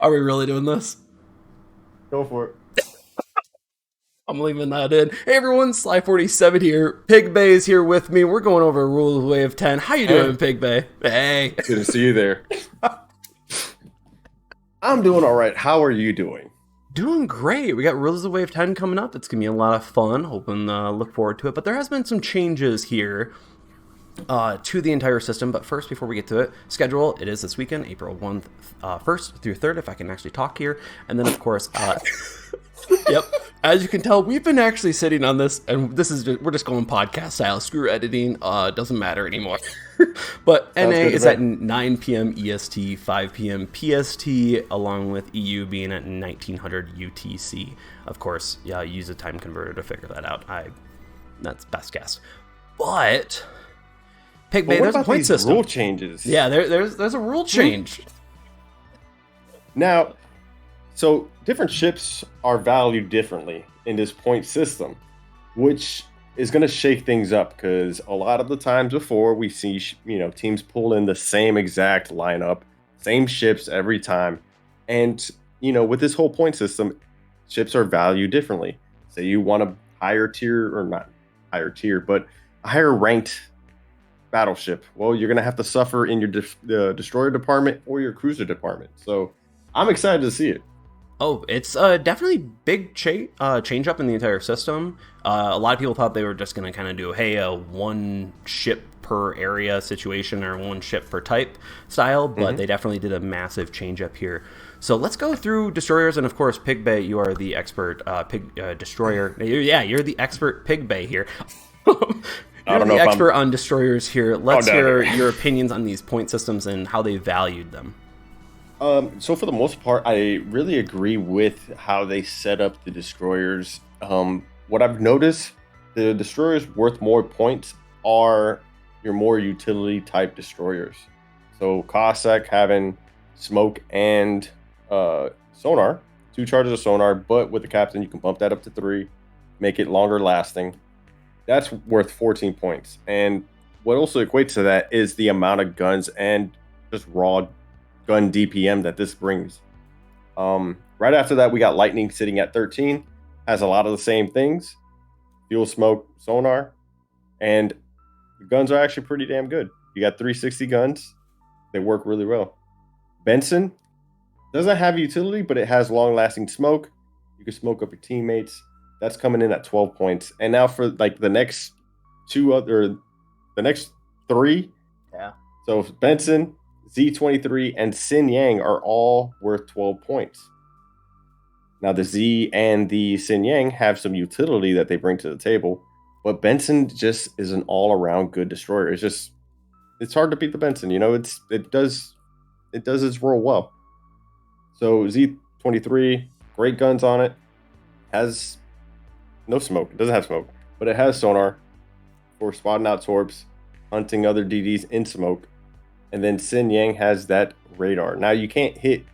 Are we really doing this? Go for it. I'm leaving that in. Hey everyone, Sly47 here. Pig Bay is here with me. We're going over Rule of Wave 10. How you doing, Hey, Pig Bay? Hey. good to see you there. I'm doing all right. How are you doing? Doing great. We got Rules of Wave 10 coming up. It's going to be a lot of fun. Hoping, look forward to it. But there has been some changes here to the entire system. But first, before we get to it, schedule. It is this weekend, April 1st through 3rd, if I can actually talk here. And then, of course, yep. As you can tell, we've been actually sitting on this, and we're just going podcast style. Screw editing. Doesn't matter anymore. But Sounds NA good to is me. at 9 p.m. EST, 5 p.m. PST, along with EU being at 1900 UTC. Of course, yeah, use a time converter to figure that out. That's best guess. But Pig Bay, But what there's a about point these system. rule changes? Yeah, there's a rule change. Now, so different ships are valued differently in this point system, which is going to shake things up because a lot of the times before we see, teams pull in the same exact lineup, same ships every time. And, with this whole point system, ships are valued differently. Say you want a higher tier, or not higher tier, but a higher ranked battleship. Well, you're going to have to suffer in your destroyer department or your cruiser department. So I'm excited to see it. Oh, it's definitely big change up in the entire system. A lot of people thought they were just going to kind of do, hey, a one ship per area situation or one ship per type style, but they definitely did a massive change up here. So let's go through destroyers, and of course, Pig Bay, you are the expert destroyer. You're the expert Pig Bay here. You're the expert on destroyers here. Let's hear your opinions on these point systems and how they valued them. So for the most part, I really agree with how they set up the destroyers. What I've noticed, the destroyers worth more points are your more utility type destroyers. So Cossack having smoke and sonar, 2 charges of sonar, but with the captain you can bump that up to 3, make it longer lasting. That's worth 14 points. And what also equates to that is the amount of guns and just raw gun DPM that this brings. Right after that, we got Lightning sitting at 13, has a lot of the same things, fuel, smoke, sonar, and the guns are actually pretty damn good. You got 360 guns, they work really well. Benson doesn't have utility, but it has long-lasting smoke. You can smoke up your teammates. That's coming in at 12 points. And now for like the next 3. Yeah. So Benson, Z23, and Xin Yang are all worth 12 points. Now, the Z and the Xin Yang have some utility that they bring to the table, but Benson just is an all-around good destroyer. It's hard to beat the Benson. It does its role well. So Z23, great guns on it, has no smoke. It doesn't have smoke, but it has sonar for spotting out torps, hunting other DDs in smoke. And then Xin Yang has that radar. Now, you can't hit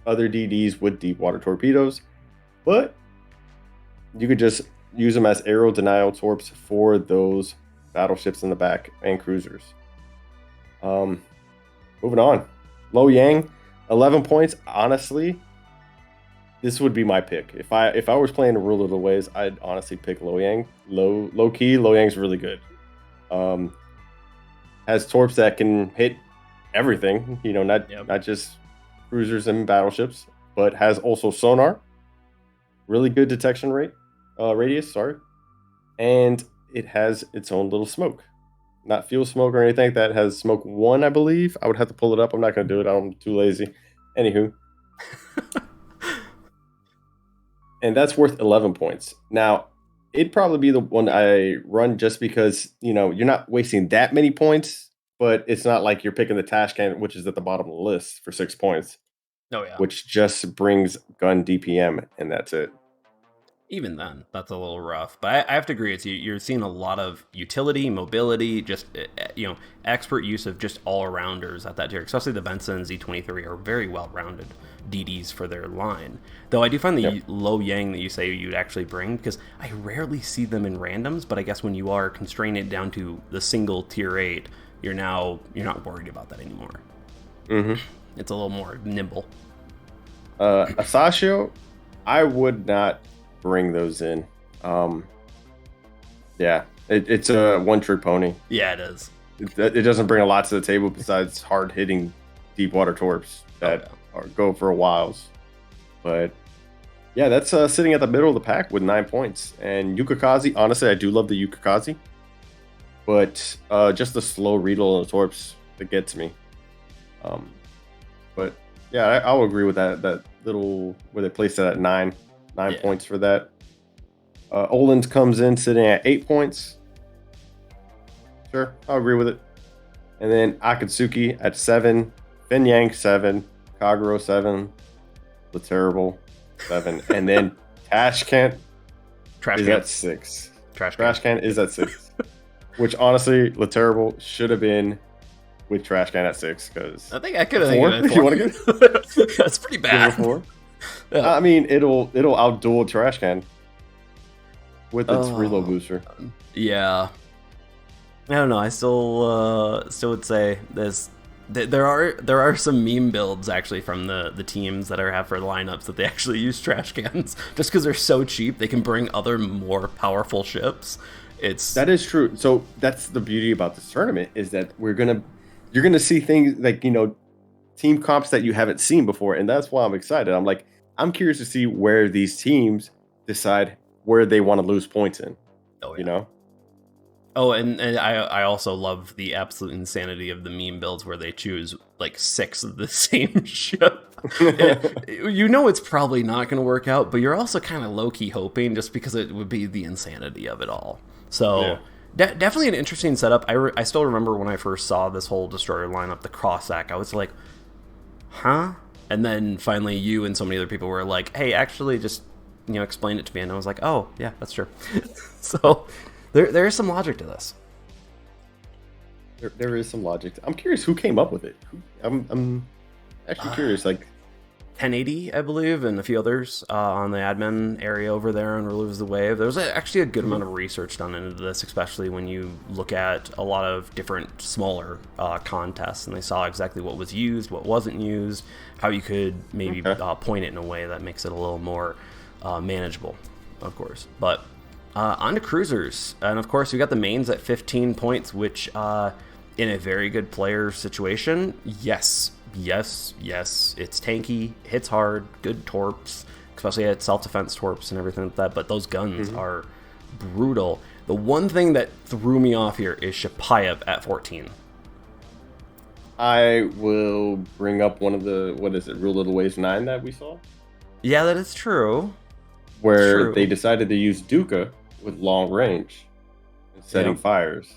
other DDs with deep water torpedoes, but you could just use them as arrow denial torps for those battleships in the back and cruisers. Moving on. Lo Yang, 11 points. Honestly, this would be my pick. If I was playing the Rule of the Waves, I'd honestly pick Lo Yang. Low key, Lo Yang's really good. Has torps that can hit everything, not just cruisers and battleships, but has also sonar, really good detection radius, and it has its own little smoke. Not fuel smoke or anything. That has smoke 1, I believe. I would have to pull it up. I'm not going to do it. I'm too lazy. Anywho. And that's worth 11 points. Now, it'd probably be the one I run just because, you're not wasting that many points, but it's not like you're picking the Tashkent, which is at the bottom of the list for 6 points. Oh, yeah. Which just brings gun DPM, and that's it. Even then, that's a little rough. But I have to agree with you. You're seeing a lot of utility, mobility, just, expert use of just all-arounders at that tier. Especially the Benson and Z23 are very well-rounded DDs for their line. Though I do find the Lo Yang that you say you'd actually bring, because I rarely see them in randoms, but I guess when you are constraining it down to the single tier 8, you're not worried about that anymore. Mm-hmm. It's a little more nimble. Asashio, I would not bring those in. Um, yeah, it's a one-trick pony. Yeah, it is. It doesn't bring a lot to the table besides hard-hitting deep water torps Oh that yeah. go for a whiles. But yeah, that's sitting at the middle of the pack with 9 points. And Yukikaze, honestly, I do love the Yukikaze, but just the slow readle on the torps that gets me. Um, but yeah, I'll agree with that little where they placed it at nine Yeah. points for that. Olins comes in sitting at 8 points. Sure, I'll agree with it. And then Akatsuki at 7, Fenyang 7, Kaguro 7, the terrible 7, and then Tashkent Trash is can. at 6. Trash can. Trash can is at 6, which honestly, the terrible should have been with Trash can at 6 because I think I could have Four? given it You wanna four. That's pretty bad. 4. Yeah. I mean, it'll outduel Trash can with its Oh. reload booster. Yeah. I don't know. I still would say there are some meme builds actually from the teams that have for lineups that they actually use trash cans just because they're so cheap. They can bring other more powerful ships. That is true. So that's the beauty about this tournament is that you're gonna see things like team comps that you haven't seen before, and that's why I'm excited. I'm curious to see where these teams decide where they want to lose points in. Oh, yeah. You know. Oh, and I also love the absolute insanity of the meme builds where they choose like 6 of the same ship. It's probably not going to work out, but you're also kind of low-key hoping just because it would be the insanity of it all. So definitely an interesting setup. I still remember when I first saw this whole destroyer lineup, the Cossack, I was like, huh? And then finally you and so many other people were like, hey, actually just explain it to me. And I was like, oh, yeah, that's true. So... There is some logic to this. There is some logic. I'm curious who came up with it. I'm actually curious. Like 1080, I believe, and a few others on the admin area over there on Rulers of the Wave. There was actually a good amount of research done into this, especially when you look at a lot of different smaller contests, and they saw exactly what was used, what wasn't used, how you could maybe point it in a way that makes it a little more manageable, of course. But on to cruisers, and of course we got the mains at 15 points, which in a very good player situation, yes, it's tanky, hits hard, good torps, especially at self-defense torps and everything like that, but those guns are brutal. The one thing that threw me off here is Shapayev at 14. I will bring up one of the, Rule of the Waves 9 that we saw? Yeah, that is true. Where they decided to use Duca with long range and setting fires.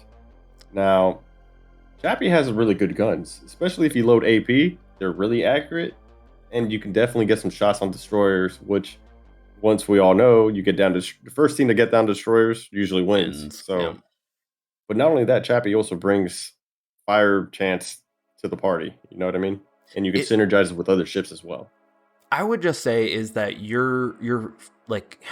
Now, Chappie has really good guns, especially if you load AP. They're really accurate, and you can definitely get some shots on destroyers, which, once we all know, you get down to the first team to get down to destroyers usually wins. So, but not only that, Chappie also brings fire chance to the party. You know what I mean? And you can synergize with other ships as well. I would just say is that you're like,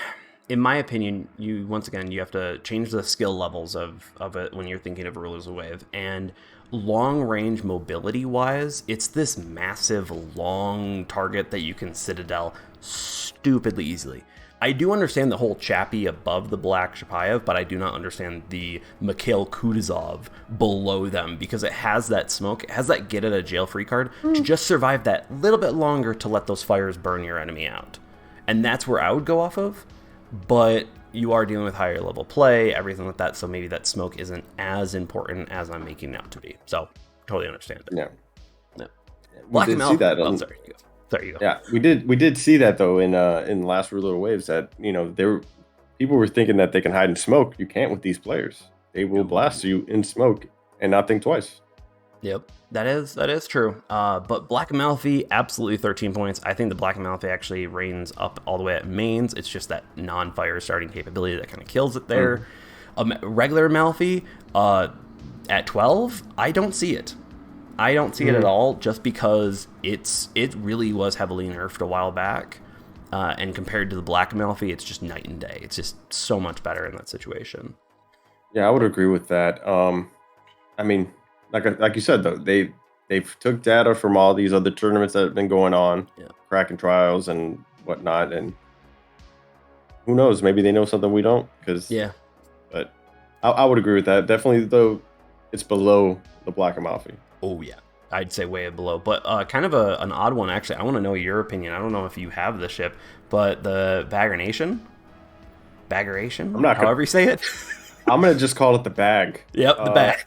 in my opinion, you have to change the skill levels of it when you're thinking of Rulers of the Wave. And long range mobility wise, it's this massive long target that you can citadel stupidly easily. I do understand the whole Chappie above the Black Shapayev, but I do not understand the Mikhail Kutuzov below them, because it has that smoke, it has that get at a jail free card to just survive that little bit longer to let those fires burn your enemy out. And that's where I would go off of, but you are dealing with higher level play, everything like that, so maybe that smoke isn't as important as I'm making it out to be. So, totally understand it. Yeah. Black we did see that. Sorry, there you go. Yeah, we did see that though in the last Rule of the Waves that people were thinking that they can hide in smoke. You can't with these players. They will blast you in smoke and not think twice. Yep, that is true. But Black Amalfi, absolutely 13 points. I think the Black Amalfi actually reigns up all the way at mains. It's just that non-fire starting capability that kind of kills it there. Regular Amalfi at 12, I don't see it. I don't see it at all, just because it really was heavily nerfed a while back. And compared to the Black Amalfi, it's just night and day. It's just so much better in that situation. Yeah, I would agree with that. I mean, like you said though, they they've took data from all these other tournaments that have been going on, Yeah. Kraken trials and whatnot, and who knows? Maybe they know something we don't. Yeah. But I would agree with that. Definitely, though, it's below the Black Amalfi. Oh yeah, I'd say way below. But kind of an odd one actually. I want to know your opinion. I don't know if you have the ship, but the Baggeration, I'm not however you say it. I'm gonna just call it the bag. Yep, the bag.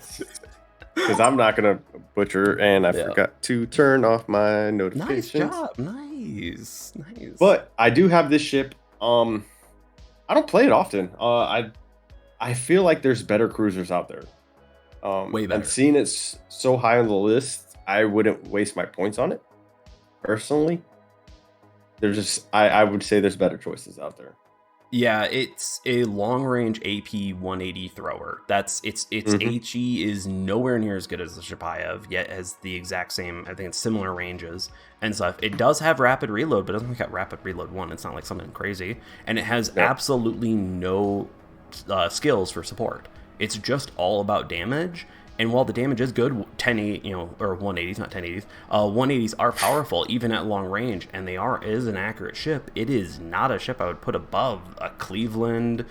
Because I'm not gonna butcher, and I forgot to turn off my notifications. Nice job, nice. But I do have this ship. I don't play it often. I feel like there's better cruisers out there. Way better. And seeing it so high on the list, I wouldn't waste my points on it. Personally, there's just I would say there's better choices out there. Yeah, it's a long-range AP 180 thrower. Its HE is nowhere near as good as the Shapayev, yet has the exact same, I think it's similar ranges and stuff. It does have rapid reload, but it doesn't got rapid reload 1. It's not like something crazy. And it has absolutely no skills for support. It's just all about damage. And while the damage is good, 1080, or 180s, not 1080s, 180s are powerful even at long range, and is an accurate ship. It is not a ship I would put above a Cleveland,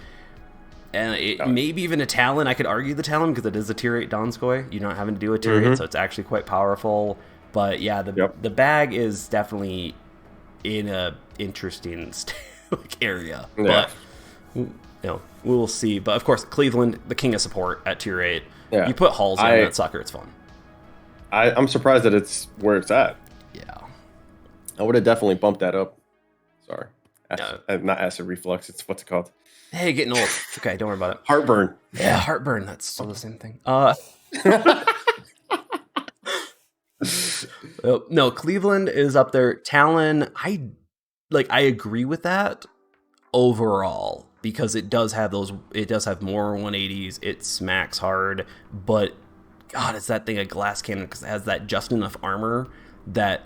and maybe even a Talon. I could argue the Talon because it is a tier 8 Donskoy. You're not having to do a tier 8, so it's actually quite powerful. But yeah, the bag is definitely in a interesting area. Yeah. But we'll see. But of course, Cleveland, the king of support at tier 8. Yeah. You put hulls on that sucker, it's fun. I'm surprised that it's where it's at. Yeah. I would have definitely bumped that up. Sorry. Not acid reflux. It's what's it called? Hey, getting old. It's okay. Don't worry about it. Heartburn. Yeah, heartburn. That's still the same thing. No, Cleveland is up there. Talon, I agree with that overall. Because it does have more 180s, it smacks hard, but God, it's that thing a glass cannon because it has that just enough armor that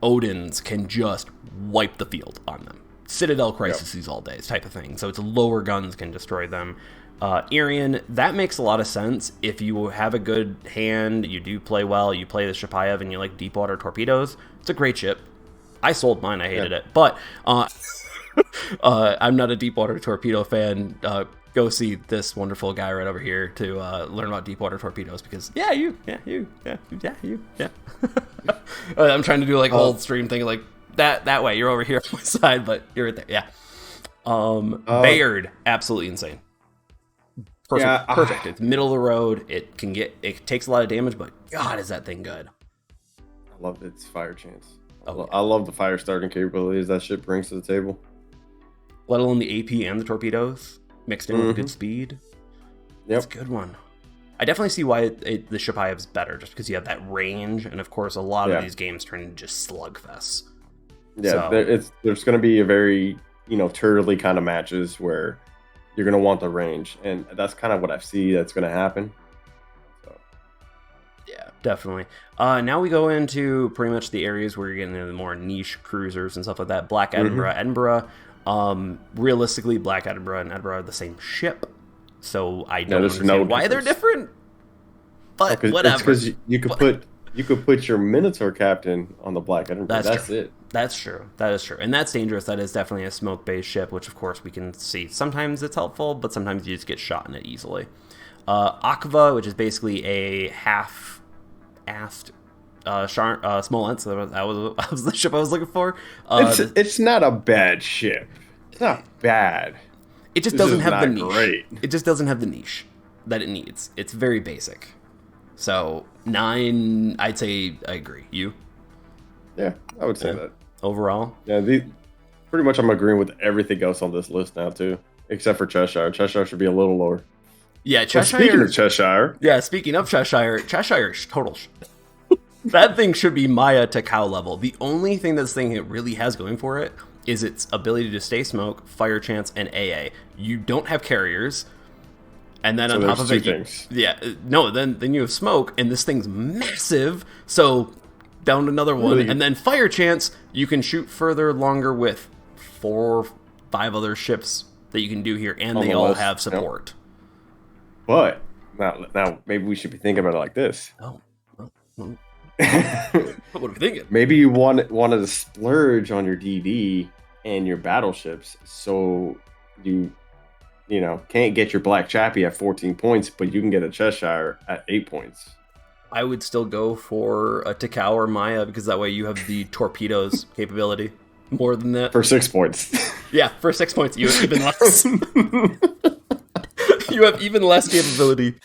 Odins can just wipe the field on them. Citadel crises all days type of thing. So it's lower guns can destroy them. Irian, that makes a lot of sense. If you have a good hand, you do play well, you play the Shapayev and you like deep water torpedoes, it's a great ship. I sold mine, I hated it, but I'm not a deep water torpedo fan. Go see this wonderful guy right over here to learn about deep water torpedoes because you. I'm trying to do like old stream thing like that way. You're over here on my side, but you're right there. Yeah. Bayard, absolutely insane. Perfect. It's middle of the road. It takes a lot of damage, but God, is that thing good? I love its fire chance. I love the fire starting capabilities that ship brings to the table. Let alone the AP and the torpedoes mixed in with good speed. Yep. It's a good one. I definitely see why the Shapayev's better, just because you have that range, and of course a lot of these games turn into just slugfests. Yeah, there's going to be a very turtly kind of matches where you're going to want the range, and that's kind of what I see that's going to happen. So. Yeah, definitely. Now we go into pretty much the areas where you're getting into the more niche cruisers and stuff like that. Black Edinburgh, Edinburgh. Realistically, Black Edinburgh and Edinburgh are the same ship, so I don't understand why they're different. But whatever. It's because you could put your Minotaur captain on the Black Edinburgh. That's it. That's true. That is true, and that's dangerous. That is definitely a smoke-based ship, which of course we can see. Sometimes it's helpful, but sometimes you just get shot in it easily. Aqua, which is basically a half-assed Smolensk. That was the ship I was looking for. It's not a bad ship. It's not bad. It just doesn't have the niche. Great. It just doesn't have the niche that it needs. It's very basic. So 9, I'd say I agree. You? Yeah, I would say that. Overall? Yeah, pretty much I'm agreeing with everything else on this list now too, except for Cheshire. Cheshire should be a little lower. Yeah, Cheshire. But speaking of Cheshire. Yeah, speaking of Cheshire is total shit. That thing should be Maya to cow level. The only thing this thing really has going for it is its ability to stay smoke, fire chance, and AA. You don't have carriers. And then on top of it, then you have smoke, and this thing's massive. So down another one, and then fire chance. You can shoot further, longer with 4 or 5 other ships that you can do here, and they all have support. But now maybe we should be thinking about it like this. What are we thinking? Maybe you wanted to splurge on your DD and your battleships, so you can't get your Black Chappie at 14 points, but you can get a Cheshire at 8 points. I would still go for a Takao or Maya because that way you have the torpedoes capability more than that. For 6 points. Yeah, for 6 points, you have even less. You have even less capability.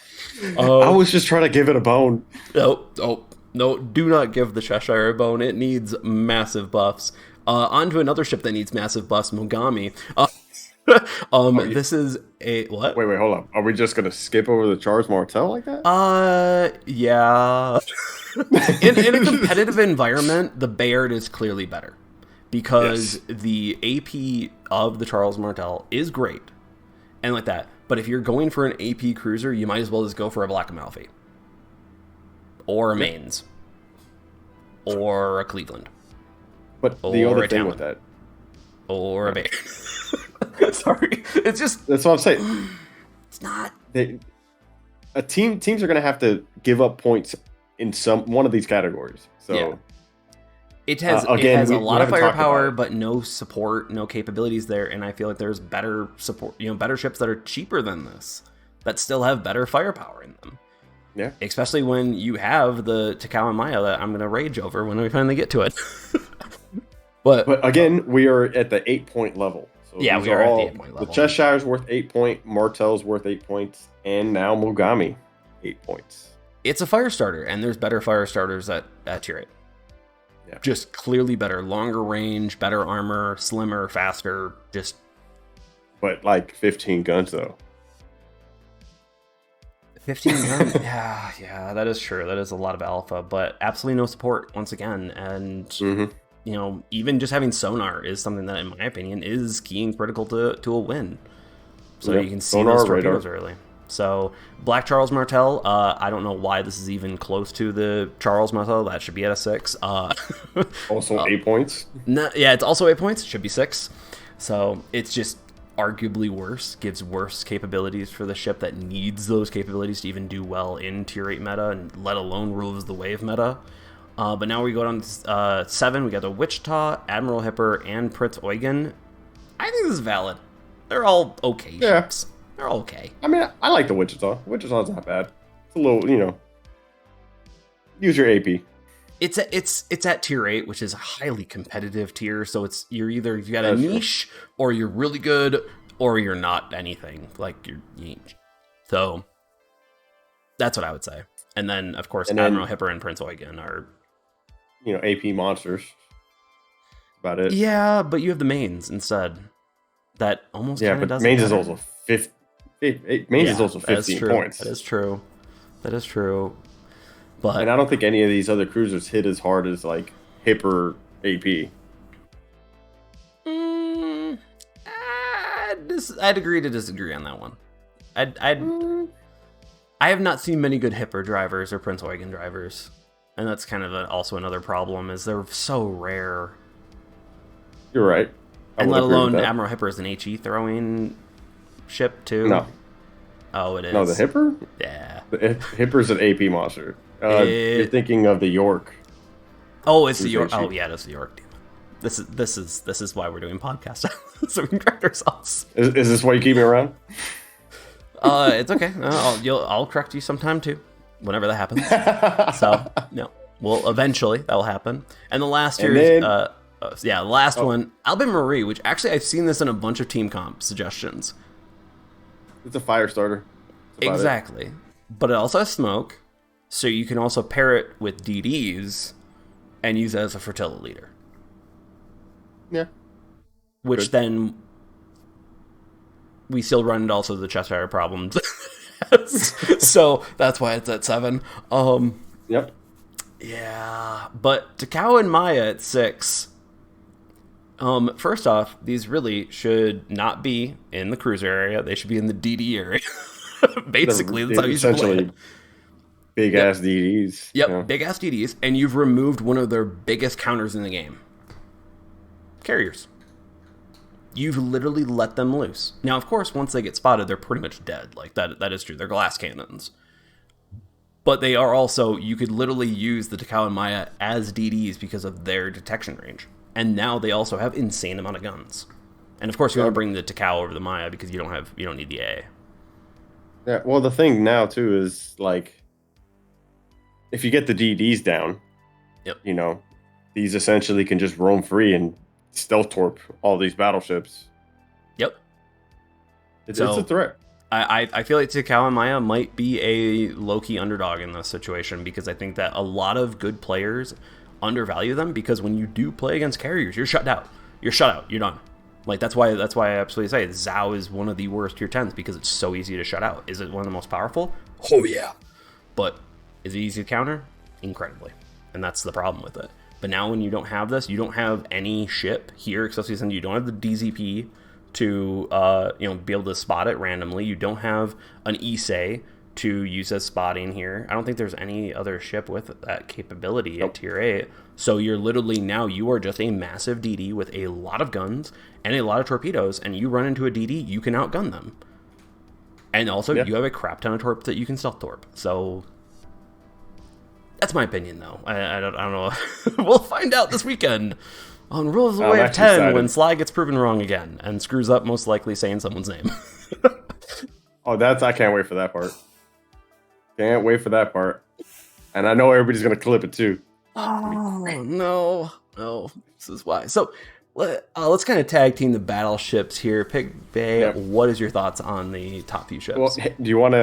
I was just trying to give it a bone. No, do not give the Cheshire a bone. It needs massive buffs. On to another ship that needs massive buffs, Mogami. This is a what? Wait, hold up. Are we just gonna skip over the Charles Martel like that? Yeah. in a competitive environment, the Bayard is clearly better because the AP of the Charles Martel is great and like that. But if you're going for an AP cruiser, you might as well just go for a Black Amalfi or a Mainz or a Cleveland. But the other thing with that, or a Bayard. Sorry, it's just that's what I'm saying. It's not. Teams are going to have to give up points in one of these categories. So yeah. It has a lot of firepower, but no support, no capabilities there. And I feel like there's better support, better ships that are cheaper than this that still have better firepower in them. Yeah, especially when you have the Takao and Maya that I'm going to rage over when we finally get to it. But again, we are at the 8-point level. So yeah, we are at the 8-point level. The Cheshire's worth 8 points, Martel's worth 8 points, and now Mogami 8 points. It's a fire starter, and there's better fire starters at tier 8. Yeah. Just clearly better, longer range, better armor, slimmer, faster, But like 15 guns though. 15 guns? Yeah, that is true. That is a lot of alpha, but absolutely no support once again, and even just having sonar is something that, in my opinion, is key and critical to a win. So you can see those torpedoes early. So Black Charles Martel, I don't know why this is even close to the Charles Martel. That should be at a 6. Also 8 points? Yeah, it's also 8 points. It should be 6. So it's just arguably worse. Gives worse capabilities for the ship that needs those capabilities to even do well in tier 8 meta, and let alone rules the wave meta. But now we go down to 7. We got the Wichita, Admiral Hipper, and Prince Eugen. I think this is valid. They're all okay ships. They're all okay. I mean, I like the Wichita. Wichita's not bad. It's a little, use your AP. It's at tier 8, which is a highly competitive tier. So you've got a niche, or you're really good, or you're not anything. Like you're niche. So that's what I would say. And then, of course, Admiral Hipper and Prince Eugen are, AP monsters. About it. Yeah, but you have the mains instead. That almost kind of doesn't. Mains is also 50. Mains is also 15 points. That is true. But and I don't think any of these other cruisers hit as hard as like Hipper AP. I'd agree to disagree on that one. I have not seen many good Hipper drivers or Prince Eugen drivers, and that's kind of also another problem, is they're so rare. You're right. And let alone Admiral Hipper is an HE throwing ship too. No. Oh, it is. No, the Hipper? Yeah. The Hipper's an AP monster. You're thinking of the York. Oh, it's the York. Oh, yeah, it's the York. This is why we're doing podcasts. So we can correct ourselves. Is this why you keep me around? It's okay. I'll correct you sometime too, whenever that happens. So no, well, eventually that will happen. And the last year, the last one, Albin Marie, which actually I've seen this in a bunch of team comp suggestions. It's a fire starter. Exactly, but it also has smoke, so you can also pair it with DDs and use it as a flotilla leader. Yeah. Which then we still run into also the Cheshire problems. So that's why it's at 7. Yep. Yeah, but Takao and Maya at 6. First off, these really should not be in the cruiser area. They should be in the DD area. Basically, that's how you should play it. Big ass DDs. Yep, big ass DDs, and you've removed one of their biggest counters in the game. Carriers. You've literally let them loose. Now, of course, once they get spotted, they're pretty much dead. Like that is true. They're glass cannons. But they are also, you could literally use the Takao and Maya as DDs because of their detection range. And now they also have insane amount of guns. And of course you want to bring the Takao over the Maya because you don't need the AA. Yeah, well, the thing now too is like, if you get the DDs down, Yep. you know, these essentially can just roam free and stealth torp all these battleships. Yep. It's a threat. I feel like Takao and Maya might be a low-key underdog in this situation because I think that a lot of good players undervalue them because when you do play against carriers, you're shut out. You're shut out. You're done. Like, that's why I absolutely say Zhao is one of the worst tier 10s because it's so easy to shut out. Is it one of the most powerful? Oh, yeah. But is it easy to counter? Incredibly. And that's the problem with it. But now when you don't have this, you don't have any ship here, especially since you don't have the DZP to be able to spot it randomly. You don't have an Issei to use as spotting here. I don't think there's any other ship with that capability at tier 8. So you're literally now, you are just a massive DD with a lot of guns and a lot of torpedoes, and you run into a DD, you can outgun them. And also, you have a crap ton of torp that you can stealth torp. So that's my opinion, though. I don't know. We'll find out this weekend on Rules of the Way of 10 excited. when Sly gets proven wrong again and screws up, most likely saying someone's name. I can't wait for that part. Can't wait for that part. And I know everybody's going to clip it too. Oh, no. This is why. So let's kind of tag team the battleships here. Pig Bay, What is your thoughts on the top few ships? Well, do you want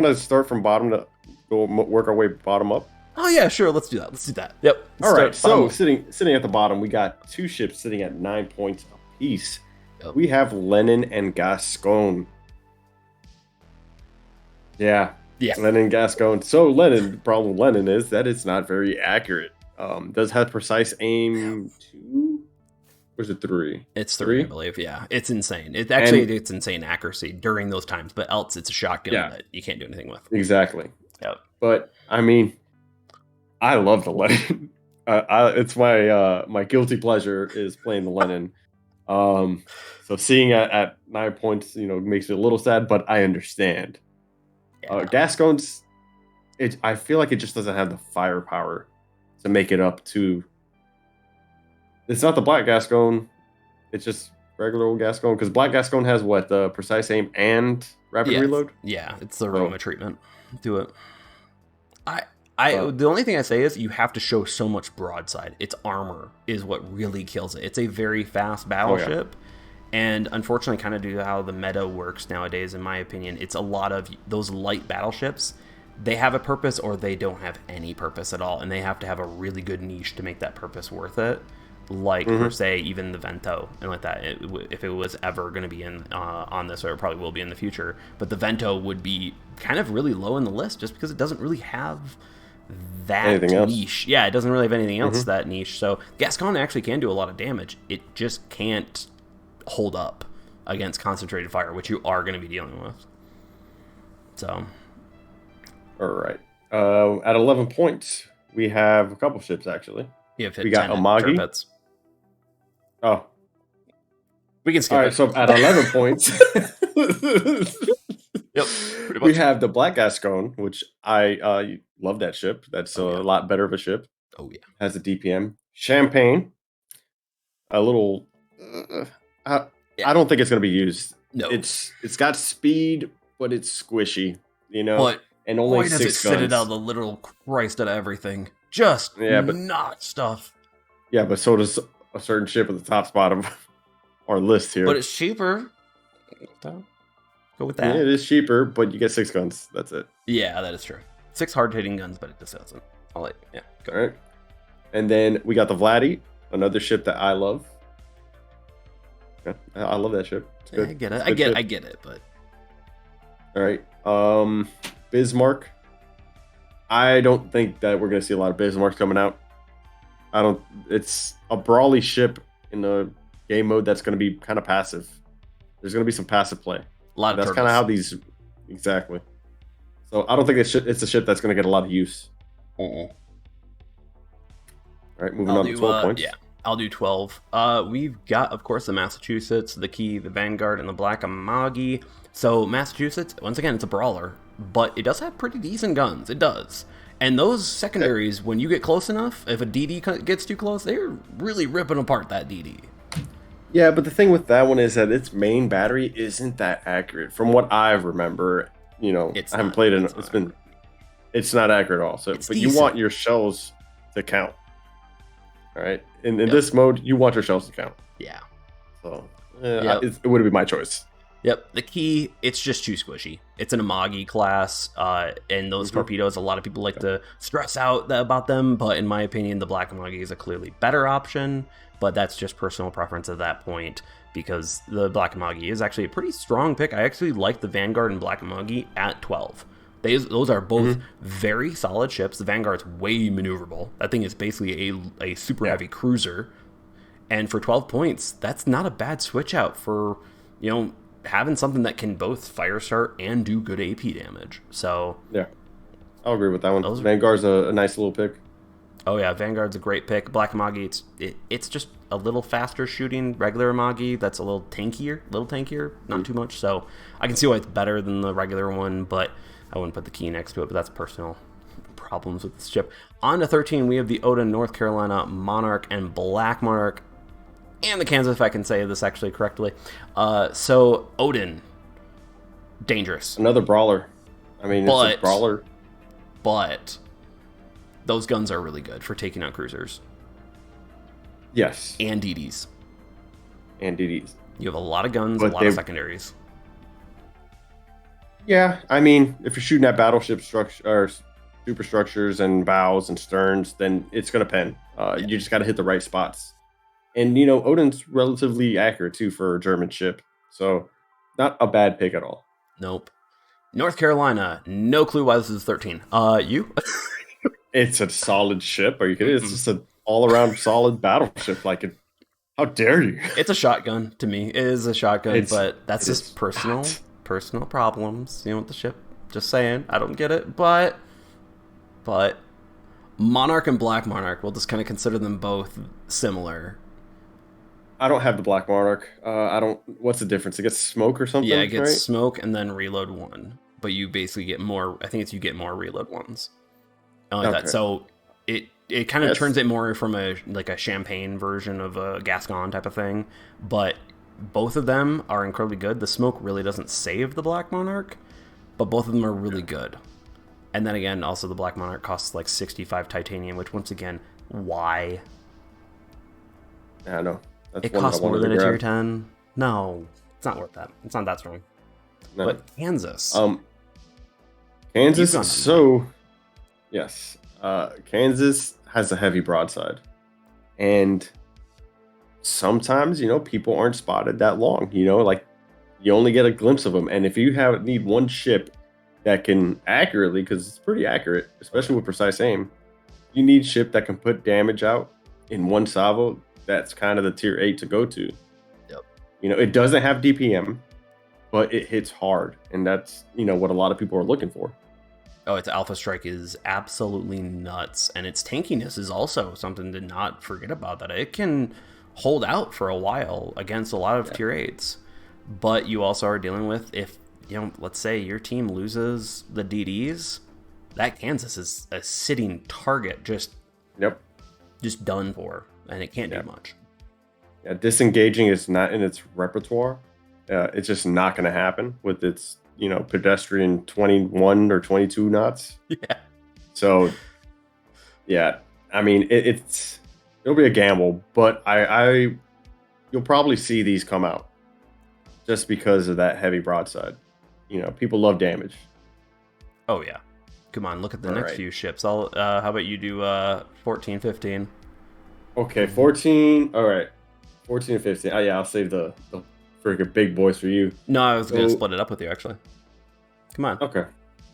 to start from bottom to go work our way bottom up? Oh, yeah, sure. Let's do that. Yep. All right. So sitting at the bottom, we got two ships sitting at 9 points apiece. Yep. We have Lenin and Gascon. Yeah. Lenin and Gascon. So the problem with Lenin is that it's not very accurate. Does have precise aim 2? Or is it 3? It's 3, I believe. Yeah, it's insane. It's insane accuracy during those times, but else it's a shotgun that you can't do anything with. Exactly. Yep. But I mean, I love the Lenin. It's my guilty pleasure is playing the Lenin. So seeing at 9 points, makes me a little sad, but I understand. Yeah. Gascon's, I feel like it just doesn't have the firepower to make it up to. It's not the Black Gascon. It's just regular old Gascon because Black Gascon has what, the precise aim and rapid reload. Yeah, it's the Roma treatment. Do it. The only thing I say is you have to show so much broadside. Its armor is what really kills it. It's a very fast battleship. And unfortunately, kind of due to how the meta works nowadays, in my opinion, it's a lot of those light battleships. They have a purpose or they don't have any purpose at all. And they have to have a really good niche to make that purpose worth it. Like, per se, even the Vento and like that. If it was ever going to be in on this, or it probably will be in the future. But the Vento would be kind of really low in the list just because it doesn't really have that niche. Yeah, it doesn't really have anything else that niche. So Gascon actually can do a lot of damage. It just can't hold up against concentrated fire, which you are going to be dealing with. So, all right. At 11 points, we have a couple ships actually. We got Amagi. Turpets. Oh, we can skip. All right. So at 11 points, yep. We have the Black Gascon, which I love that ship. That's a lot better of a ship. Oh yeah. Has a DPM. Champagne. A little. I don't think it's going to be used. No. It's got speed, but it's squishy. But and only boy, 6 does it guns. sit it out the literal Christ out of everything. Just not stuff. Yeah, but so does a certain ship at the top spot of our list here. But it's cheaper. So go with that. Yeah, it is cheaper, but you get 6 guns. That's it. Yeah, that is true. 6 hard-hitting guns, but it just doesn't. Go. All right. And then we got the Vladdy, another ship that I love. Yeah, I love that ship. It's good. I get it. I get it, but all right. Bismarck. I don't think that we're going to see a lot of Bismarcks coming out. It's a brawly ship in the game mode that's going to be kind of passive. There's going to be some passive play. That's kind of how these. Exactly. So I don't think it's a ship that's going to get a lot of use. All right, moving on to 12 points. Yeah, I'll do 12. We've got, of course, the Massachusetts, the Key, the Vanguard, and the Black Amagi. So Massachusetts, once again, it's a brawler. but it does have pretty decent guns. It does. And those secondaries, when you get close enough, if a DD gets too close, they're really ripping apart that DD. Yeah, but the thing with that one is that its main battery isn't that accurate. From what I remember, I haven't played it. It's not accurate at all. So, but you want your shells to count. All right. In this mode, you want your shells to count. Yeah. So it would be my choice. Yep. The key, it's just too squishy. It's an Amagi class, and those torpedoes, a lot of people like to stress out about them, but in my opinion, the Black Amagi is a clearly better option, but that's just personal preference at that point, because the Black Amagi is actually a pretty strong pick. I actually like the Vanguard and Black Amagi at 12. Those are both very solid ships. The Vanguard's way maneuverable. That thing is basically a super heavy cruiser, and for 12 points, that's not a bad switch out for, having something that can both fire start and do good AP damage. So yeah, I'll agree with that one. Vanguard's a nice little pick. Oh yeah, Vanguard's a great pick. Black Amagi, it's just a little faster shooting. Regular Amagi, that's a little tankier, not too much. So I can see why it's better than the regular one, but I wouldn't put the key next to it. But that's personal problems with this ship. On to 13, we have the Odin, North Carolina, Monarch, and Black Monarch. And the Kansas, if I can say this actually correctly. So, Odin, dangerous. Another brawler. I mean, it's a brawler. But those guns are really good for taking out cruisers. Yes. And DDs. You have a lot of guns, a lot of secondaries. Yeah, I mean, if you're shooting at battleship structure or superstructures and bows and sterns, then it's going to pen. You just got to hit the right spots. And, Odin's relatively accurate, too, for a German ship. So, not a bad pick at all. Nope. North Carolina, no clue why this is 13. You? It's a solid ship. Are you kidding? It's just an all-around solid battleship. How dare you? It's a shotgun to me. It is a shotgun, but that's just personal problems, with the ship. Just saying. I don't get it, but Monarch and Black Monarch, we'll just kind of consider them both similar. I don't have the Black Monarch. What's the difference? It gets smoke or something? Yeah, it gets smoke and then reload 1. But you basically get more, I think you get more reload 1s. I like that. So it kind of turns it more from a champagne version of a Gascon type of thing. But both of them are incredibly good. The smoke really doesn't save the Black Monarch, but both of them are really good. And then again, also the Black Monarch costs 65 titanium, which once again, why? Yeah, I know. It costs more than a tier 10. No, it's not worth that. It's not that strong. No. But Kansas. Kansas yes. Kansas has a heavy broadside. And sometimes, people aren't spotted that long. You only get a glimpse of them. And if you need one ship that can accurately, because it's pretty accurate, especially with precise aim, you need a ship that can put damage out in one salvo. That's kind of the tier 8 to go to. Yep. It doesn't have DPM, but it hits hard, and that's what a lot of people are looking for. Oh, its Alpha Strike is absolutely nuts, and its tankiness is also something to not forget about. That it can hold out for a while against a lot of tier 8s, but you also are dealing with, if let's say your team loses the DDs, that Kansas is a sitting target, just done for. And it can't do much. Yeah, disengaging is not in its repertoire. It's just not going to happen with its, pedestrian 21 or 22 knots. Yeah. So, yeah, I mean, it'll be a gamble, but you'll probably see these come out just because of that heavy broadside. People love damage. Oh yeah. Come on, look at the next few ships. How about you do 14, 15? Okay, 14. All right, 14 and 15. Oh yeah, I'll save the freaking big boys for you. No, I was gonna split it up with you actually. Come on. Okay.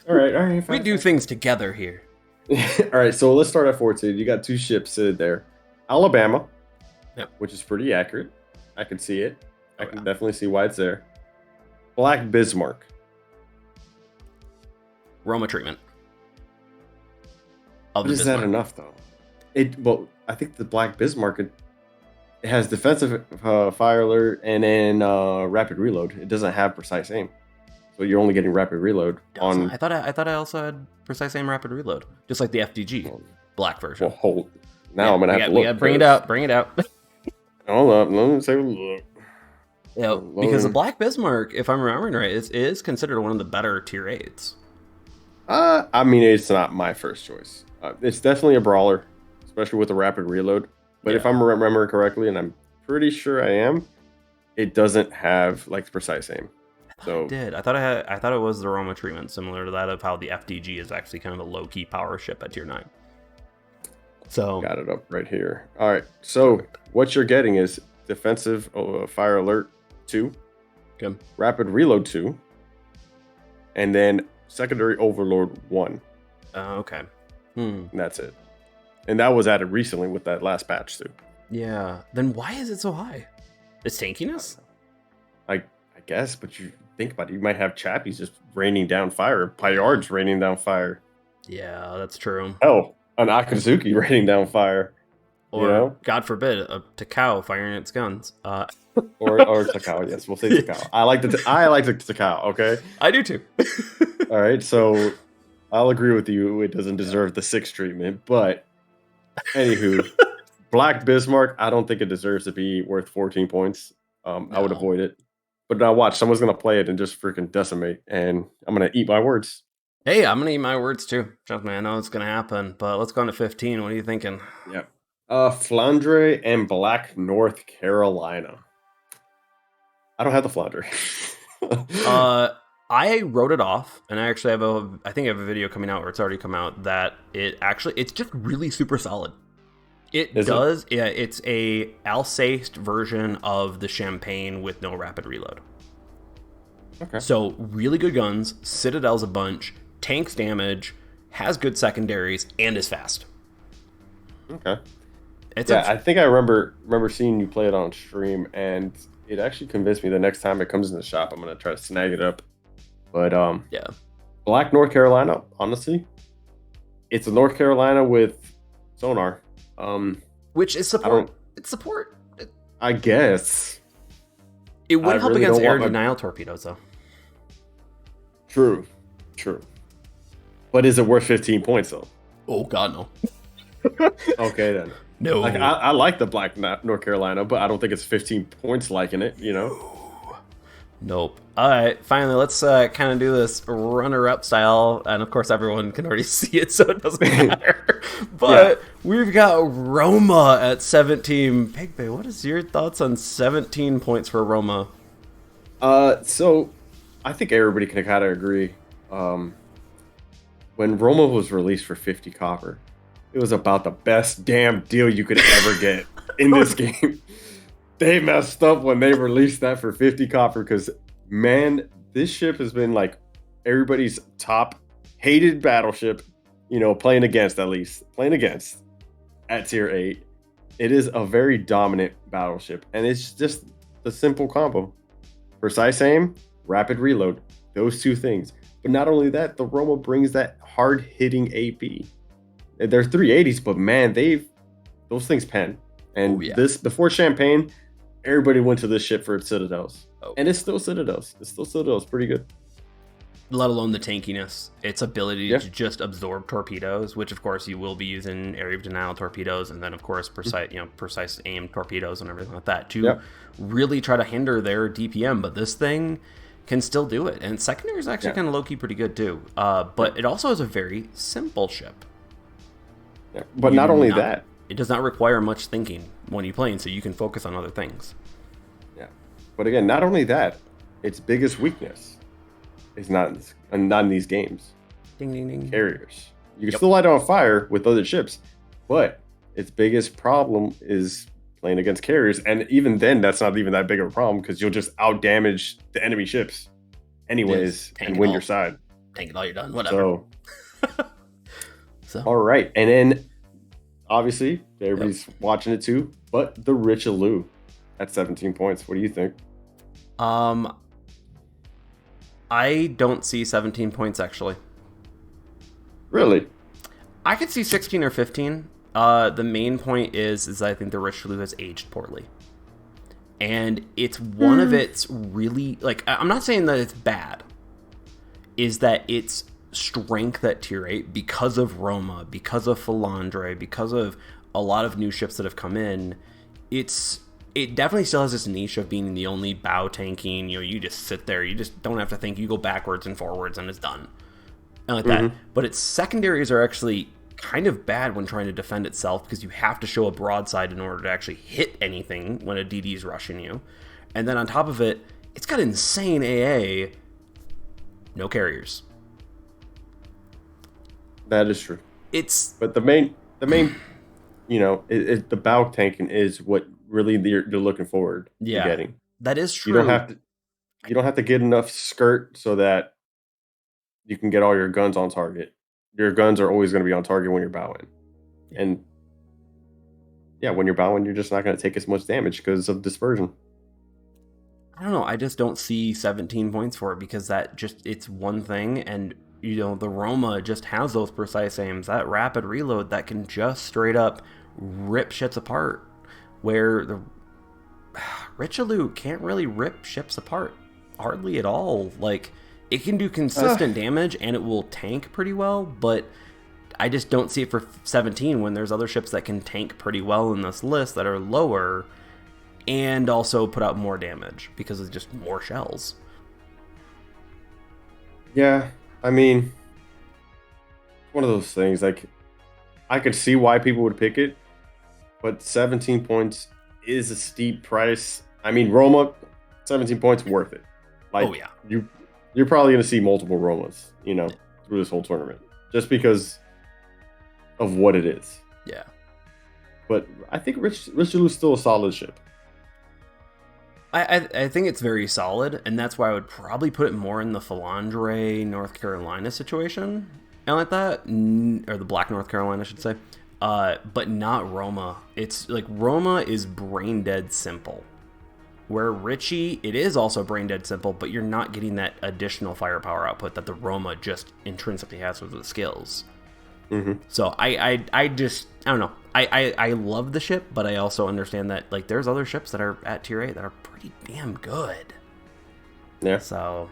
All right. Fine, we do things together here. All right, so let's start at 14. You got 2 ships sitting there. Alabama, which is pretty accurate. I can see it. I can definitely see why it's there. Black Bismarck. Roma treatment. But is that enough though? I think the Black Bismarck, it has defensive fire alert and then rapid reload. It doesn't have precise aim. So you're only getting rapid reload on. I thought I also had precise aim rapid reload, just like the FDG black version. Well, hold. Now I'm gonna have to look. We gotta bring it out. Bring it out. Hold up. Let me take a look. Yeah, because the Black Bismarck, if I'm remembering right, is considered one of the better tier 8s. I mean, it's not my first choice. It's definitely a brawler, especially with the rapid reload. But if I'm remembering correctly, and I'm pretty sure I am, it doesn't have like precise aim. So it did. I thought it was the Roma treatment, similar to that of how the FDG is actually kind of a low key power ship at tier 9. So got it up right here. All right. So what you're getting is defensive fire alert 2, good. Rapid reload 2, and then secondary overlord 1. Okay. And that's it. And that was added recently with that last patch too. Yeah. Then why is it so high? It's tankiness? I guess, but you think about it, you might have Chappies just raining down fire, Pyard's raining down fire. Yeah, that's true. Hell, an Akazuki raining down fire. Or, you know? God forbid, a Takao firing its guns. or Takao, yes, we'll say Takao. I like the Takao, okay? I do too. All right, so I'll agree with you. It doesn't deserve the 6 treatment, but anywho, Black Bismarck, I don't think it deserves to be worth 14 points. No. I would avoid it. But now watch, someone's going to play it and just freaking decimate, and I'm going to eat my words. Hey, I'm going to eat my words too. Trust me, I know it's going to happen, but let's go on to 15. What are you thinking? Yeah. Flandre and Black North Carolina. I don't have the Flandre. I wrote it off, and I actually have I think I have a video coming out, or it's already come out, that it's just really super solid. Yeah, it's a Alsace version of the Champagne with no rapid reload. Okay. So really good guns, Citadel's a bunch, tanks damage, has good secondaries, and is fast. Okay. I think I remember seeing you play it on stream, and it actually convinced me the next time it comes in the shop, I'm gonna try to snag it up. But yeah, Black North Carolina, honestly, it's a North Carolina with sonar. Which is support. It's support. I guess. It would help against air denial torpedoes, though. True. But is it worth 15 points, though? Oh, God, no. Okay, then. No. Like, I like the Black North Carolina, but I don't think it's 15 points liking it, you know? Nope. All right, finally, let's kind of do this runner-up style, and of course, everyone can already see it, so it doesn't matter. But we've got Roma at 17. Pegbay, what is your thoughts on 17 points for Roma? So I think everybody can kind of agree. When Roma was released for 50 copper, it was about the best damn deal you could ever get in this game. They messed up when they released that for 50 copper because, man, this ship has been like everybody's top hated battleship, playing against at tier 8. It is a very dominant battleship, and it's just the simple combo. Precise aim, rapid reload, those two things. But not only that, the Roma brings that hard-hitting AP. They're 380s, but man, those things pen. And before Champagne, everybody went to this ship for its Citadels. And it's still Citadels. Pretty good. Let alone the tankiness. Its ability to just absorb torpedoes, which of course you will be using area of denial torpedoes, and then of course precise aim torpedoes and everything like that to really try to hinder their DPM. But this thing can still do it. And secondary is actually kind of low-key pretty good too. But it also is a very simple ship. Yeah. But not only that, it does not require much thinking when you play, so you can focus on other things. Yeah. But again, not only that, its biggest weakness is not in these games. Ding, ding, ding. Carriers. You can still light it on fire with other ships, but its biggest problem is playing against carriers. And even then, that's not even that big of a problem because you'll just out-damage the enemy ships anyways and win your side. Tank it all, you're done. Whatever. So. All right. And then, obviously, everybody's watching it too, but the Richelieu at 17 points. What do you think? I don't see 17 points, actually. Really? I could see 16 or 15. The main point is I think the Richelieu has aged poorly. And it's one of its really, I'm not saying that it's bad. is that its strength at tier 8, because of Roma, because of Philandre, because of a lot of new ships that have come in, it definitely still has this niche of being the only bow tanking, you just sit there, you just don't have to think, you go backwards and forwards and it's done. And like that. But its secondaries are actually kind of bad when trying to defend itself, because you have to show a broadside in order to actually hit anything when a DD is rushing you. And then on top of it, it's got insane AA, no carriers. That is true. But the main the bow tanking is what really you're looking forward to getting. That is true. You don't have to get enough skirt so that you can get all your guns on target. Your guns are always going to be on target when you're bowing. And when you're bowing, you're just not going to take as much damage because of dispersion. I don't know. I just don't see 17 points for it, because it's one thing, and the Roma just has those precise aims, that rapid reload that can just straight up rip shits apart, where the Richelieu can't really rip ships apart hardly at all. Like, it can do consistent damage and it will tank pretty well, but I just don't see it for 17 when there's other ships that can tank pretty well in this list that are lower and also put out more damage because of just more shells. Yeah, I mean, one of those things, like, I could see why people would pick it, but 17 points is a steep price. I mean, Roma, 17 points worth it. Like, you're probably going to see multiple Romas, through this whole tournament, just because of what it is. Yeah. But I think Richelieu is still a solid ship. I think it's very solid, and that's why I would probably put it more in the Philandre, North Carolina situation, and like that, or the Black North Carolina, I should say, but not Roma. It's like, Roma is brain dead simple, where Richie, it is also brain dead simple, but you're not getting that additional firepower output that the Roma just intrinsically has with the skills. So I don't know. I love the ship, but I also understand that, like, there's other ships that are at tier 8 that are pretty damn good. Yeah. So,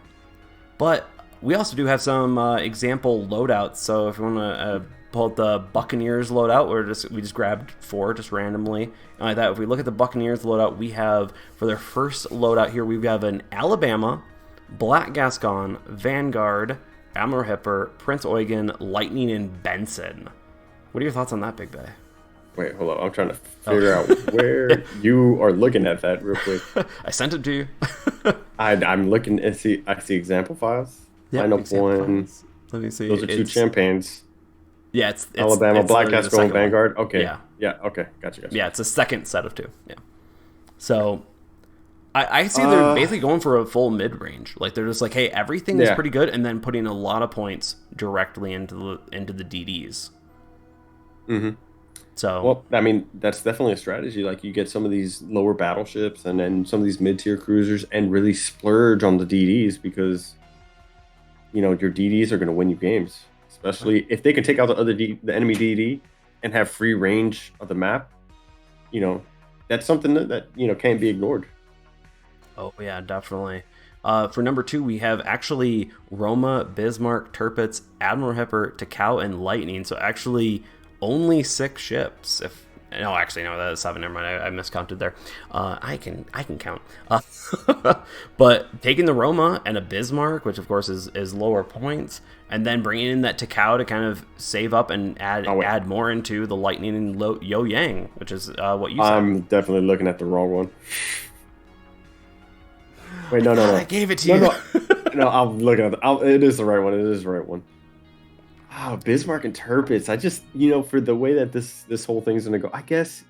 but we also do have some example loadouts. So if you want to pull out the Buccaneers loadout, we just grabbed 4 just randomly. And like that, if we look at the Buccaneers loadout, we have, for their first loadout here, we have an Alabama, Black Gascon, Vanguard, Admiral Hipper, Prince Eugen, Lightning, and Benson. What are your thoughts on that, Big Bay? Wait, hold on. I'm trying to figure out where you are looking at that real quick. I sent it to you. I'm looking and I see example files. Yep, one. Let me see. Those are 2 champagnes. Yeah, it's Alabama, Black Gascon, Vanguard. One. Okay. Yeah. Okay. Gotcha. Yeah, it's a second set of 2. Yeah. So I see they're basically going for a full mid-range. Like, they're just like, hey, everything is pretty good, and then putting a lot of points directly into the DDs. So, well, I mean, that's definitely a strategy. Like, you get some of these lower battleships and then some of these mid-tier cruisers and really splurge on the DDs, because your DDs are going to win you games, especially if they can take out the enemy DD and have free range of the map. That's something that can't be ignored. Oh, yeah, definitely. For number 2, we have actually Roma, Bismarck, Tirpitz, Admiral Hipper, Takao, and Lightning. So actually only 6 ships. No, that is 7. Never mind, I miscounted there. I can count. But taking the Roma and a Bismarck, which of course is lower points, and then bringing in that Takao to kind of save up and add more into the Lightning and Yo Yang, which is what you said. I'm definitely looking at the wrong one. Wait, no. I gave it to you. No, I'm looking at it is the right one. It is the right one. Oh, Bismarck and Tirpitz. I just, for the way that this whole thing's going to go, I guess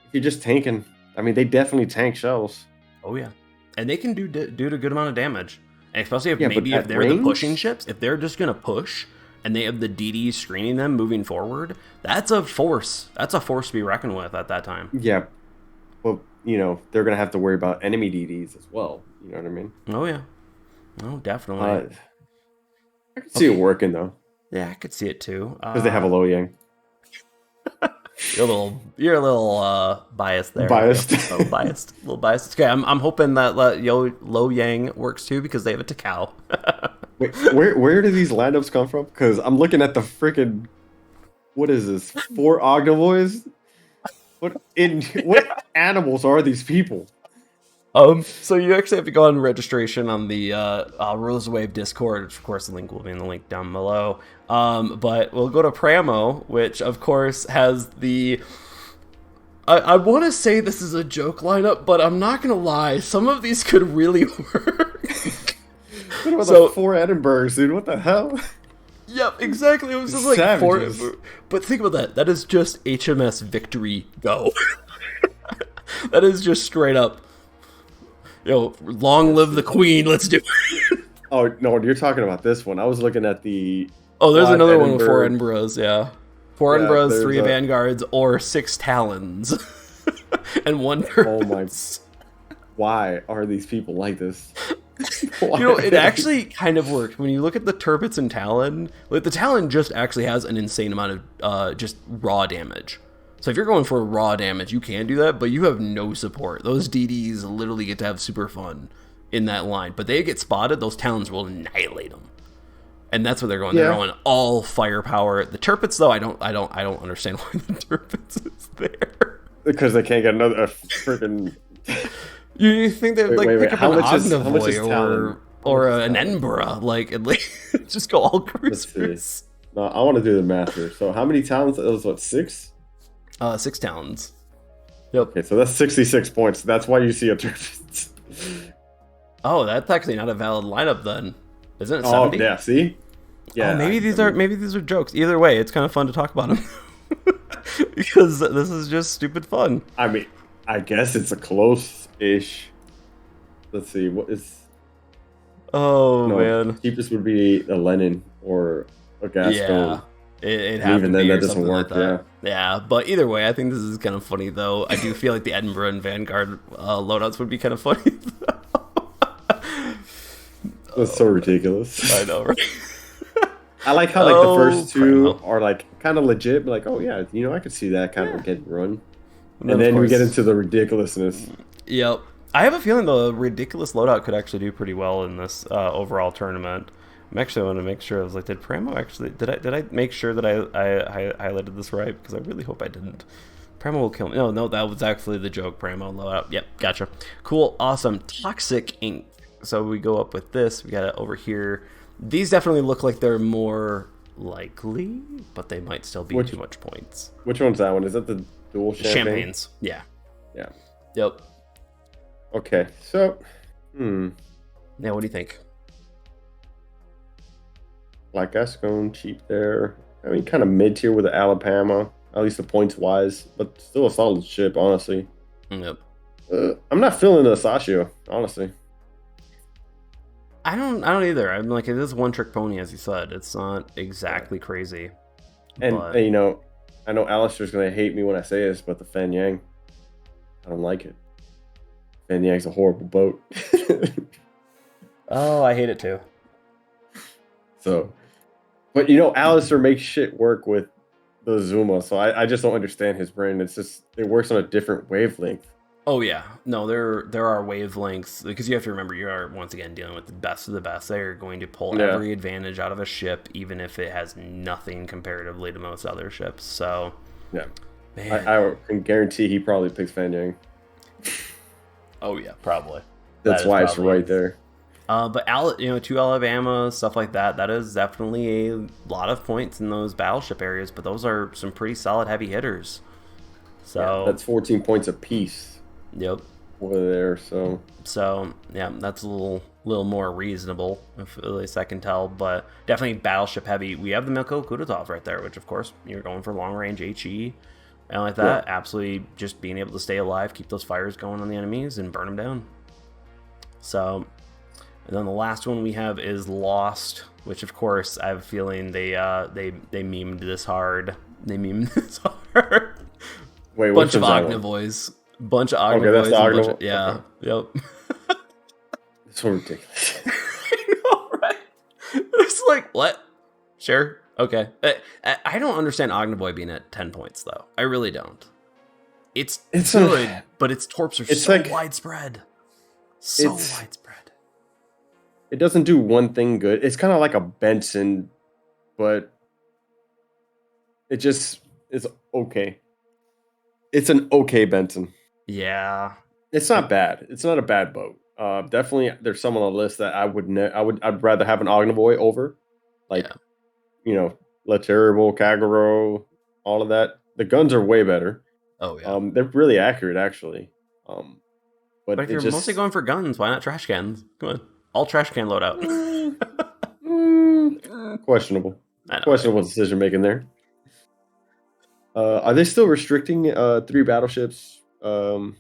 if you're just tanking, I mean, they definitely tank shells. Oh, yeah. And they can do a good amount of damage. And especially if they're range? the pushing ships, if they're just going to push and they have the DDs screening them moving forward, that's a force. That's a force to be reckoned with at that time. Yeah. Well, they're going to have to worry about enemy DDs as well. You know what I mean? Oh, yeah. Oh, definitely. I could see it working, though. Yeah, I could see it, too. Because they have a low yang. You're a little biased there. Biased. A little biased. Okay, I'm hoping that low yang works, too, because they have a Takao. Wait, where do these lineups come from? Because I'm looking at the freaking what is this? 4 Ognivoys? What animals are these people? So you actually have to go on registration on the Rules of Wave Discord, which of course the link will be in the link down below. But we'll go to Pramo, which of course has the. I want to say this is a joke lineup, but I'm not gonna lie. Some of these could really work. What about the 4 Edinburghs, dude? What the hell? Yep, exactly. It was just like Savages. 4. But think about that. That is just HMS Victory Go. That is just straight up. Yo, long live the Queen. Let's do it. Oh no, you're talking about this one. I was looking at the. Oh, there's another one with Edinburgh. 4 Edinburghs. Yeah, 4 Yeah, Edinburghs, there's 3 a- Vanguards, or 6 Talons, and 1 Oh my! Turrets. Why are these people like this? Why You know, are it they- actually kind of worked. When you look at the Turpets and Talon, like the Talon just actually has an insane amount of just raw damage. So if you're going for raw damage, you can do that, but you have no support. Those DDs literally get to have super fun in that line. But they get spotted, those Talons will annihilate them. And that's what they're going. Yeah. They're going all firepower. The Turpets, though, I don't understand why the Turpets is there. Because they can't get another freaking. You think that like wait, pick up how an much is Ognivoy Talon? or How much is an Talon? Edinburgh, like at least just go all Let's see. cruisers. No, I want to do the math here. So how many talents? It was what 6? 6 Talons. Yep. Okay, so that's 66 points. That's why you see a turret. Oh, that's actually not a valid lineup then, isn't it? Oh 70? yeah, see. Yeah. Oh, maybe these are jokes. Either way, it's kind of fun to talk about them because this is just stupid fun. I mean, I guess it's a close-ish. Let's see. What is? Oh No, man. cheapest would be a Lenin or a Gaston. Yeah. It And have even to then, be that or doesn't something work. like that. Yeah, but either way, I think this is kind of funny though. I do feel like the Edinburgh and Vanguard loadouts would be kind of funny. That's so ridiculous. I know, right? I like how like the first 2 Primo. are like kind of legit, but like, oh yeah, I could see that kind of getting run. And And then of we get course- into the ridiculousness. Yep. I have a feeling the ridiculous loadout could actually do pretty well in this overall tournament. I'm actually want to make sure. I was like, did Primo actually? Did I make sure that I highlighted this right? Because I really hope I didn't. Primo will kill me. No, that was actually the joke. Primo loadout. Yep, gotcha. Cool, awesome. Toxic ink. So we go up with this. We got it over here. These definitely look like they're more likely, but they might still be too much points. Which one's that one? Is that the dual champagne? Champagnes. Yeah. Yeah. Yep. Okay. So, Yeah. What do you think? like Gascon, cheap there. I mean, kind of mid tier with the Alabama, at least the points wise, but still a solid ship, honestly. Yep. I'm not feeling the Sashio, honestly. I don't either. I'm like, it is one trick pony, as you said. It's not exactly crazy. And, but- and, I know Alistair's gonna hate me when I say this, but the Fan Yang, I don't like it. Fan Yang's a horrible boat. Oh, I hate it too. So, but Alistair makes shit work with the Zuma, so I just don't understand his brain. It's just it works on a different wavelength. Oh yeah, no, there are wavelengths because you have to remember you are once again dealing with the best of the best. They are going to pull Yeah. every advantage out of a ship, even if it has nothing comparatively to most other ships. So, Yeah, man, I can guarantee he probably picks Fan Yang. oh yeah, probably. That's That is why it's probably- right there. But 2 Alabama stuff like that. That is definitely a lot of points in those battleship areas. But those are some pretty solid heavy hitters. So Yeah, that's 14 points apiece yep. over there. So So yeah, that's a little more reasonable, if at least I can tell. But definitely battleship heavy. We have the Milko Kudatov right there, which of course you're going for long range HE and like that. Absolutely, just being able to stay alive, keep those fires going on the enemies, and burn them down. So, and then the last one we have is Lost, which of course I have a feeling they memed this hard. They memed this hard. wait, Bunch of which one's that one? Ognivoys. Bunch of Ognivoys. Okay, that's the and bunch Ognivoy. of- yeah. Yep. It's so ridiculous. I know, right? It's like, what? Sure. Okay. I don't understand Ognivoy being at 10 points, though. I really don't. It's good, but its torps are it's so like- widespread. So it's- widespread. it doesn't do one thing good. It's kind of like a Benson, but it just is okay. It's an okay Benson. Yeah. It's not bad. It's not a bad boat. Definitely, there's some on the list that I'd rather have an Ognivoy over, like Yeah. La Terrible, Kagero, all of that. The guns are way better. Oh yeah. They're really accurate actually. But But if it you're mostly just going for guns, why not trash cans? Come on, all trash can loadout. mm, questionable. I know, right? Questionable decision making there. Are they still restricting 3 battleships? And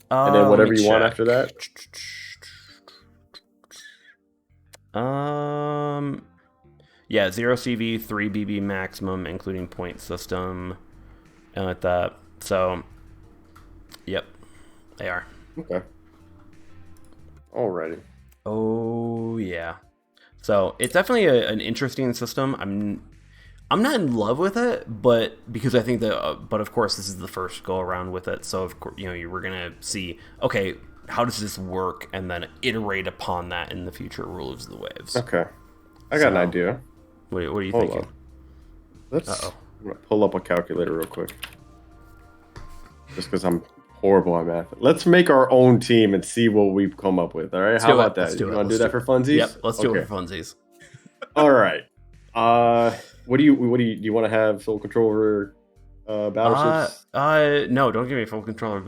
then Let me whatever you want check. after that? Yeah, 0 CV, 3 BB maximum, including point system, and like that. So, yep, they are. Okay. Alrighty. Oh yeah. So it's definitely an interesting system. I'm not in love with it, but because I think that, but of course this is the first go around with it. So of course, we're gonna see, okay, how does this work, and then iterate upon that in the future rules of the waves. Okay. I got an idea. What are you Hold thinking? on. Let's. Uh-oh. I'm gonna pull up a calculator real quick. Just because I'm horrible at math. Let's make our own team and see what we've come up with. All right. How about that? Let's do it. You want to do that for funsies? Yep. Let's do it for funsies. All right. What do you want to have full control over battleships? No, don't give me full control of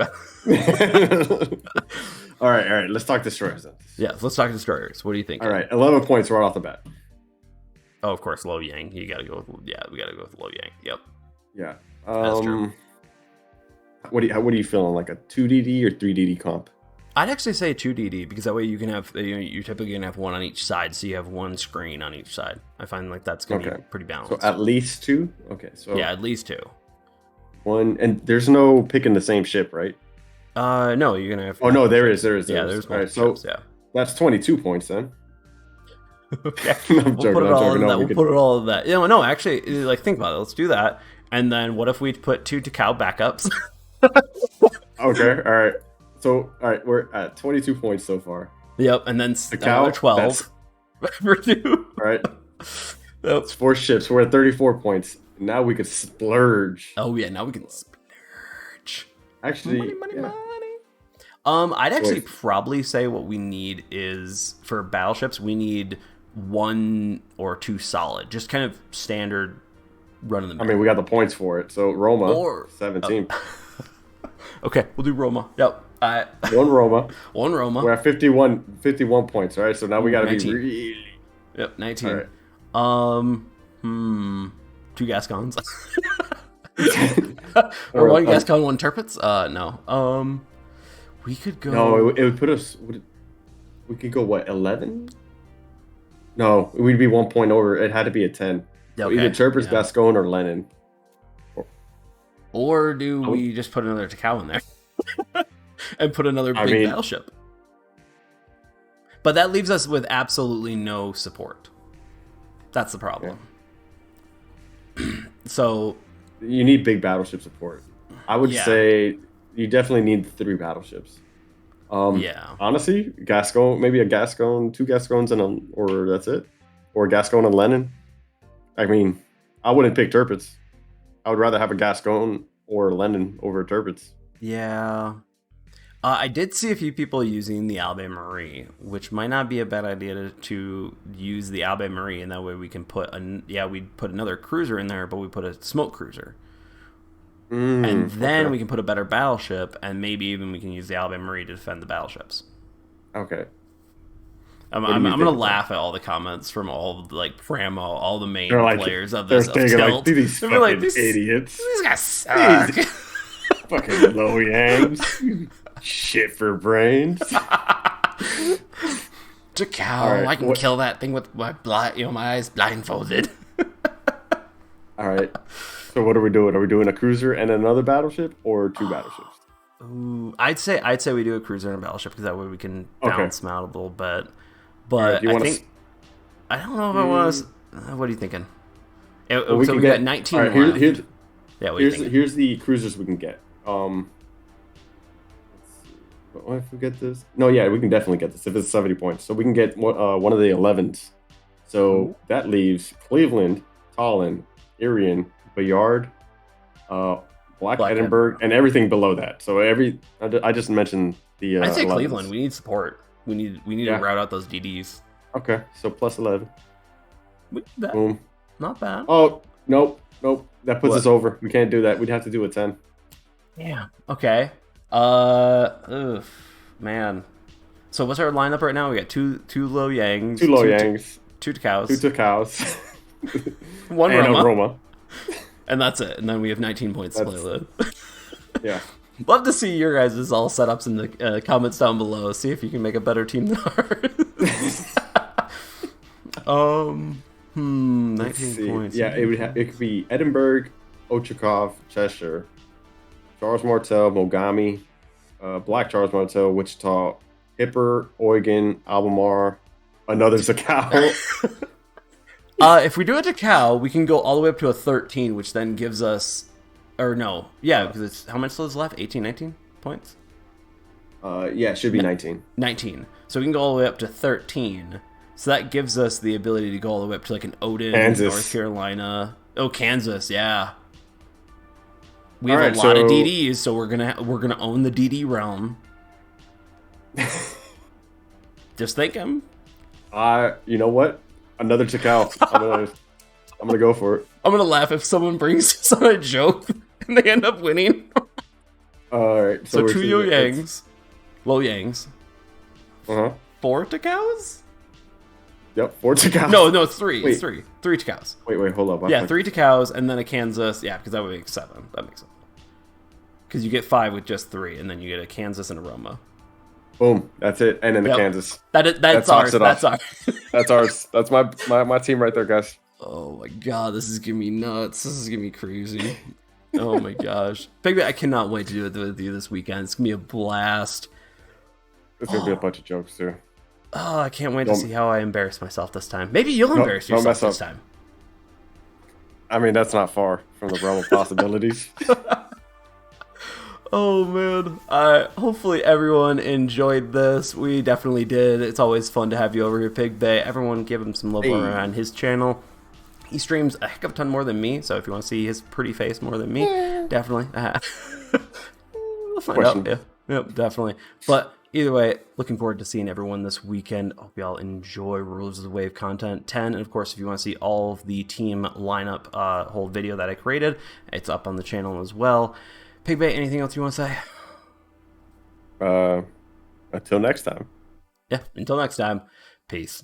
All right. Let's talk destroyers then. Yeah, let's talk destroyers. What do you think? All right, 11 points right off the bat. Oh, of course, Lo Yang. You gotta go with, yeah, we gotta go with Lo Yang. Yep. Yeah. That's true. What are you feeling, like a 2DD or 3DD comp? I'd actually say 2DD, because that way you can have, you're typically gonna have one on each side, so you have one screen on each side. I find like that's gonna be pretty balanced. So at least 2. Okay, so yeah, at least 2. One, and there's no picking the same ship, right? No, you're gonna have. Oh no, there is. Yeah, there's all right, ships, yeah. That's 22 points then. Okay, I'm joking. We'll put it all in that. No, actually, like think about it. Let's do that. And then what if we put 2 Takao backups? Okay, all right. So, all right, we're at 22 points so far. Yep, and then another 12 for 2. All right. Yep. It's 4 ships. We're at 34 points. Now we could splurge. Oh yeah, now we can splurge. Actually, money. I'd actually probably say what we need is, for battleships, we need 1 or 2 solid, just kind of standard run of the mill. I mean, we got the points for it. So Roma, or 17. Okay, we'll do Roma. Yep. 1 Roma. 1 Roma. We're at 51 points, right? So now we got to be 19. really. Yep, 19. All right. 2 Gascons. or 1 Gascon, 1 Turpits? No. We could go. No, it would put us. We could go what, 11? No, we'd be 1 point over. It had to be a 10. So either Turpitz, Gascon, or Lennon. Or do we just put another Takao in there and put another big battleship? But that leaves us with absolutely no support. That's the problem. Yeah. So you need big battleship support. I would say you definitely need 3 battleships. Honestly, Gascon, maybe a Gascon, 2 Gascons, or that's it, or Gascon and Lennon. I mean, I wouldn't pick Turpitz. I would rather have a Gascon or Lennon over Turpitz. Yeah. I did see a few people using the Albe Marie, which might not be a bad idea to use the Albe Marie, and that way we can put we'd put another cruiser in there, but we put a smoke cruiser. And then we can put a better battleship, and maybe even we can use the Albe Marie to defend the battleships. Okay. I'm gonna laugh at all the comments from all all the main players of this. They're these fucking idiots. These guys suck. Fucking low yangs. Shit for brains. Takao, I can kill that thing with my my eyes blindfolded. All right. So what are we doing? Are we doing a cruiser and another battleship, or 2 battleships? Ooh, I'd say we do a cruiser and a battleship, because that way we can balance them out a little bit. But I don't know if I want to. What are you thinking? So we got 19 left. Here's the cruisers we can get. What if we get this? No, yeah, we can definitely get this if it's 70 points. So we can get one of the 11s. So Ooh. that leaves Cleveland, Tallinn, Irian, Bayard, uh, Black Black Edinburgh, and everything below that. So I just mentioned the I'd say 11s. Cleveland. We need support. We need to Yeah. route out those DDs. Okay, so plus 11. That Boom. not bad. Oh, nope, nope. That puts What? us over. We can't do that. We'd have to do a 10. Yeah. Okay. Ugh, man. So what's our lineup right now? We got two low yangs, Two Loyangs, two cows, two Tucows, one and Roma, a Roma. and that's it. And then we have 19 points to play with. Yeah. Love to see your guys' all setups in the comments down below. See if you can make a better team than ours. 19 points. Yeah, it could be Edinburgh, Ochakov, Cheshire, Charles Martel, Mogami, Black Charles Martel, Wichita, Hipper, Eugen, Albemarle, another Zakao. If we do it to cow, we can go all the way up to a 13, which then gives us, or no, yeah, because it's how much is left? 18, 19 points. Yeah, it should be 19. 19. So we can go all the way up to 13. So that gives us the ability to go all the way up to like an Odin, Kansas. North Carolina. Oh, Kansas, yeah. We All have right, a lot of so- DDs, so we're gonna own the DD realm. Just thinking. You know what? Another Zakao. I'm gonna go for it. I'm gonna laugh if someone brings us on a joke and they end up winning. All right. So we're two Yo Yangs, Low Yangs, Uh huh. 4 Takaos? Yep. 4 Zakao. No, it's 3. Wait. It's 3. 3 Takaos. Wait. Hold up. Yeah, 3 Takaos and then a Kansas. Yeah, because that would make 7. That makes sense. Because you get 5 with just 3, and then you get a Kansas and a Roma. Boom. That's it. And then the Yep. Kansas. That's That ours. tops it That's off. ours. That's ours. That's my team right there, guys. Oh my god, this is giving me nuts. This is giving me crazy. Oh my gosh. Baby, I cannot wait to do it with you this weekend. It's gonna be a blast. There's gonna be a bunch of jokes too. Oh, I can't wait to Don't- see how I embarrass myself this time. Maybe you'll embarrass don't yourself mess this up. time. I mean, that's not far from the realm of possibilities. Oh man. Hopefully everyone enjoyed this. We definitely did. It's always fun to have you over here, Pig Bay. Everyone give him some love Hey. on his channel. He streams a heck of a ton more than me, so if you want to see his pretty face more than me, definitely. We'll find Question. out. Yeah. Yep, definitely. But either way, looking forward to seeing everyone this weekend. Hope y'all enjoy Rulers of the Wave content 10. And of course, if you want to see all of the team lineup whole video that I created, it's up on the channel as well. Pigbait, anything else you want to say? Until next time. Yeah, until next time, peace.